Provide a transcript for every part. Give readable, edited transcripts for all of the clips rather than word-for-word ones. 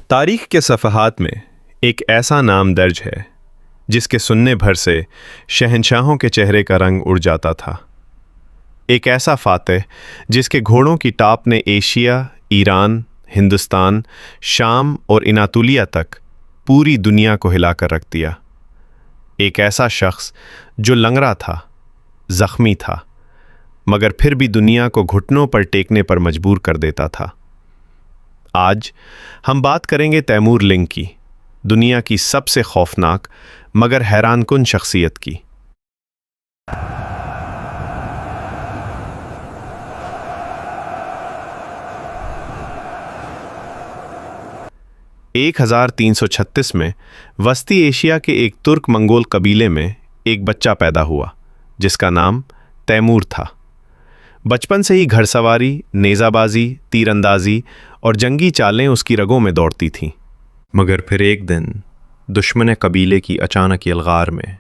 तारीख के सफ़हात में एक ऐसा नाम दर्ज है जिसके सुनने भर से शहंशाहों के चेहरे का रंग उड़ जाता था। एक ऐसा फातेह जिसके घोड़ों की टाप ने एशिया, ईरान, हिंदुस्तान, शाम और इनातुलिया तक पूरी दुनिया को हिलाकर रख दिया। एक ऐसा शख्स जो लंगड़ा था, ज़ख्मी था, मगर फिर भी दुनिया को घुटनों पर टेकने पर मजबूर कर देता था। आज हम बात करेंगे तैमूरलंग की, दुनिया की सबसे खौफनाक मगर हैरानकुन शख्सियत की। एक 1336 में वस्ती एशिया के एक तुर्क मंगोल कबीले में एक बच्चा पैदा हुआ जिसका नाम तैमूर था। बचपन से ही घड़सवारी, नेज़ाबाजी, तीरंदाजी और जंगी चालें उसकी रगों में दौड़ती थीं। मगर फिर एक दिन दुश्मन कबीले की अचानक यलगार में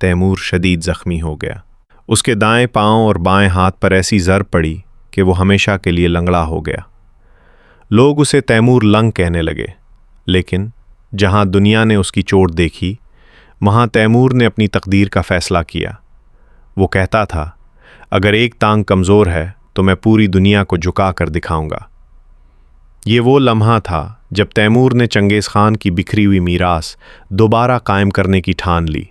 तैमूर शदीद ज़ख्मी हो गया। उसके दाएं पांव और बाएं हाथ पर ऐसी ज़र पड़ी कि वो हमेशा के लिए लंगड़ा हो गया। लोग उसे तैमूरलंग कहने लगे, लेकिन जहां दुनिया ने उसकी चोट देखी, वहां तैमूर ने अपनी तकदीर का फ़ैसला किया। वो कहता था, अगर एक टांग कमज़ोर है तो मैं पूरी दुनिया को झुका कर दिखाऊंगा। ये वो लम्हा था जब तैमूर ने चंगेज़ खान की बिखरी हुई मीरास दोबारा कायम करने की ठान ली।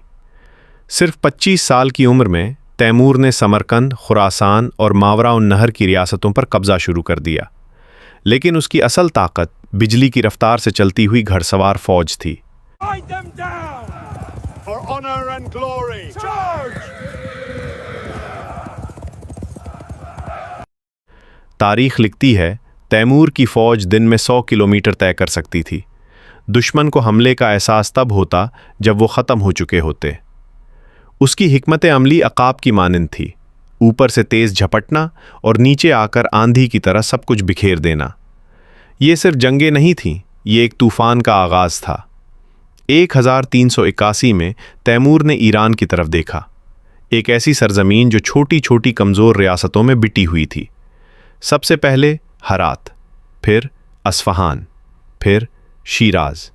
सिर्फ 25 साल की उम्र में तैमूर ने समरकंद, खुरासान और मावराउन-नहर की रियासतों पर कब्ज़ा शुरू कर दिया। लेकिन उसकी असल ताकत बिजली की रफ्तार से चलती हुई घड़सवार फौज थी। तारीख लिखती है, तैमूर की फौज दिन में 100 किलोमीटर तय कर सकती थी। दुश्मन को हमले का एहसास तब होता जब वो ख़त्म हो चुके होते। उसकी हिकमत अमली अकाब की मानिंद थी, ऊपर से तेज़ झपटना और नीचे आकर आंधी की तरह सब कुछ बिखेर देना। ये सिर्फ जंगें नहीं थीं, ये एक तूफ़ान का आगाज़ था। 1381 में तैमूर ने ईरान की तरफ देखा, एक ऐसी सरजमीन जो छोटी छोटी कमज़ोर रियासतों में बिटी हुई थी। सबसे पहले हरात, फिर अस्फ़हान, फिर शीराज।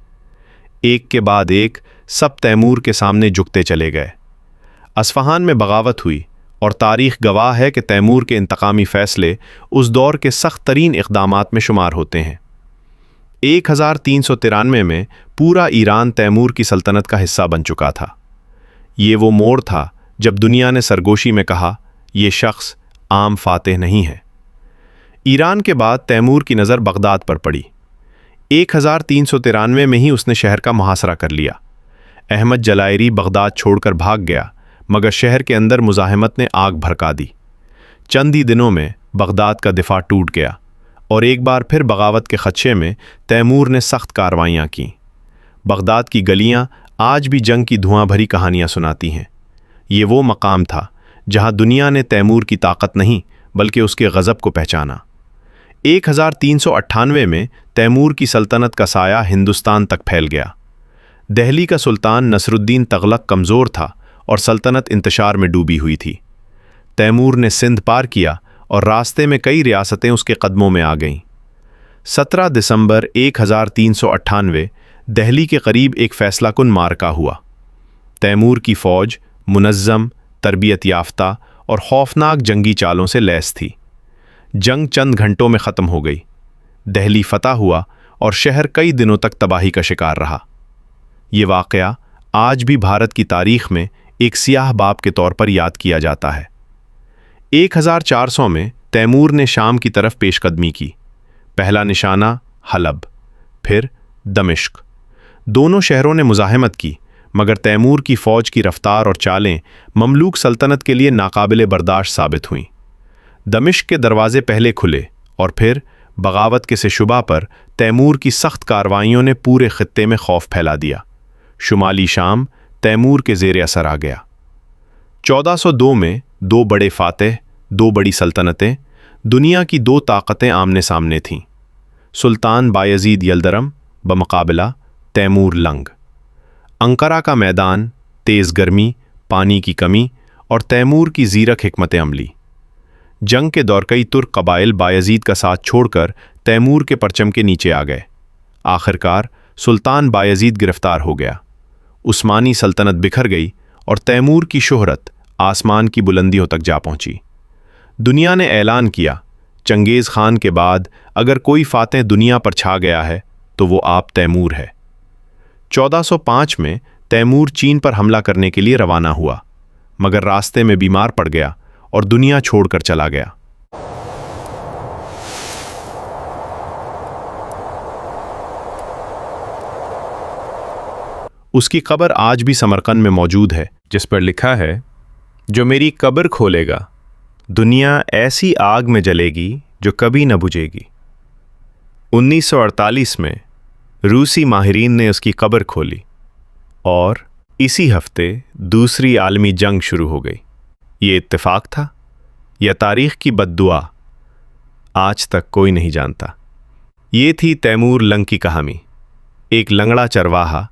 एक के बाद एक सब तैमूर के सामने झुकते चले गए। अस्फ़हान में बगावत हुई और तारीख़ गवाह है कि तैमूर के इंतकामी फ़ैसले उस दौर के सख्त तरीन इक़दामात में शुमार होते हैं। 1393 में पूरा ईरान तैमूर की सल्तनत का हिस्सा बन चुका था। ये वो मोड़ था जब दुनिया ने सरगोशी में कहा, ये शख्स आम फातेह नहीं है। ईरान के बाद तैमूर की नज़र बगदाद पर पड़ी। 1393 में ही उसने शहर का मुहासरा कर लिया। अहमद जलायरी बगदाद छोड़कर भाग गया, मगर शहर के अंदर मुज़ाहमत ने आग भड़का दी। चंद ही दिनों में बगदाद का दिफा टूट गया और एक बार फिर बगावत के ख़दशे में तैमूर ने सख्त कार्रवाइयाँ कीं। बगदाद की गलियाँ आज भी जंग की धुआं भरी कहानियाँ सुनाती हैं। ये वो मकाम था जहाँ दुनिया ने तैमूर की ताकत नहीं बल्कि उसके गज़ब को पहचाना। 1398 में तैमूर की सल्तनत का साया हिंदुस्तान तक फैल गया। दिल्ली का सुल्तान नसरुद्दीन तगलक कमज़ोर था और सल्तनत इंतशार में डूबी हुई थी। तैमूर ने सिंध पार किया और रास्ते में कई रियासतें उसके कदमों में आ गईं। 17 दिसंबर 1398 दिल्ली के करीब एक फ़ैसलाकुन मार्का हुआ। तैमूर की फ़ौज मुनज़्ज़म, तरबियत याफ्ता और खौफनाक जंगी चालों से लैस थी। जंग चंद घंटों में ख़त्म हो गई। दिल्ली फतह हुआ और शहर कई दिनों तक तबाही का शिकार रहा। ये वाक़या आज भी भारत की तारीख़ में एक सियाह बाब के तौर पर याद किया जाता है। 1400 में तैमूर ने शाम की तरफ पेशकदमी की। पहला निशाना हलब, फिर दमिश्क। दोनों शहरों ने मुज़ाहमत की, मगर तैमूर की फ़ौज की रफ्तार और चालें ममलूक सल्तनत के लिए नाकाबिले बर्दाश्त साबित हुईं। दमिश्क के दरवाजे पहले खुले और फिर बगावत के शुबा पर तैमूर की सख्त कार्रवाइयों ने पूरे खित्ते में खौफ फैला दिया। शुमाली शाम तैमूर के ज़ेर असर आ गया। 1402 में दो बड़े फातेह, दो बड़ी सल्तनतें, दुनिया की दो ताकतें आमने सामने थीं। सुल्तान बायज़ीद यल्दरम बमुकाबला तैमूरलंग। अंकारा का मैदान, तेज़ गर्मी, पानी की कमी और तैमूर की ज़ीरक हिकमत अमली। जंग के दौर कई तुर्क कबाइल बायज़ीद का साथ छोड़कर तैमूर के परचम के नीचे आ गए। آخرکار سلطان بایزید گرفتار ہو گیا، عثمانی سلطنت بکھر گئی اور تیمور کی شہرت آسمان کی بلندیوں تک جا پہنچی۔ دنیا نے اعلان کیا، چنگیز خان کے بعد اگر کوئی فاتح دنیا پر چھا گیا ہے تو وہ آپ تیمور ہے۔ 1405 میں تیمور چین پر حملہ کرنے کے لیے روانہ ہوا، مگر راستے میں بیمار پڑ گیا اور دنیا چھوڑ کر چلا گیا۔ اس کی قبر آج بھی سمرقند میں موجود ہے، جس پر لکھا ہے، جو میری قبر کھولے گا دنیا ایسی آگ میں جلے گی جو کبھی نہ بجھے گی۔ 1948 میں روسی ماہرین نے اس کی قبر کھولی اور اسی ہفتے دوسری عالمی جنگ شروع ہو گئی۔ یہ اتفاق تھا یا تاریخ کی بد دعا، آج تک کوئی نہیں جانتا۔ یہ تھی تیمور لنگ کی کہانی، ایک لنگڑا چرواہا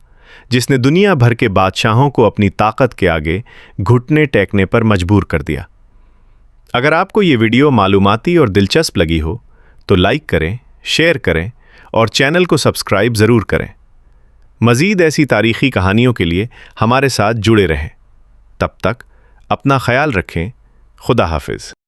جس نے دنیا بھر کے بادشاہوں کو اپنی طاقت کے آگے گھٹنے ٹیکنے پر مجبور کر دیا۔ اگر آپ کو یہ ویڈیو معلوماتی اور دلچسپ لگی ہو تو لائک کریں، شیئر کریں اور چینل کو سبسکرائب ضرور کریں۔ مزید ایسی تاریخی کہانیوں کے لیے ہمارے ساتھ جڑے رہیں۔ تب تک اپنا خیال رکھیں۔ خدا حافظ۔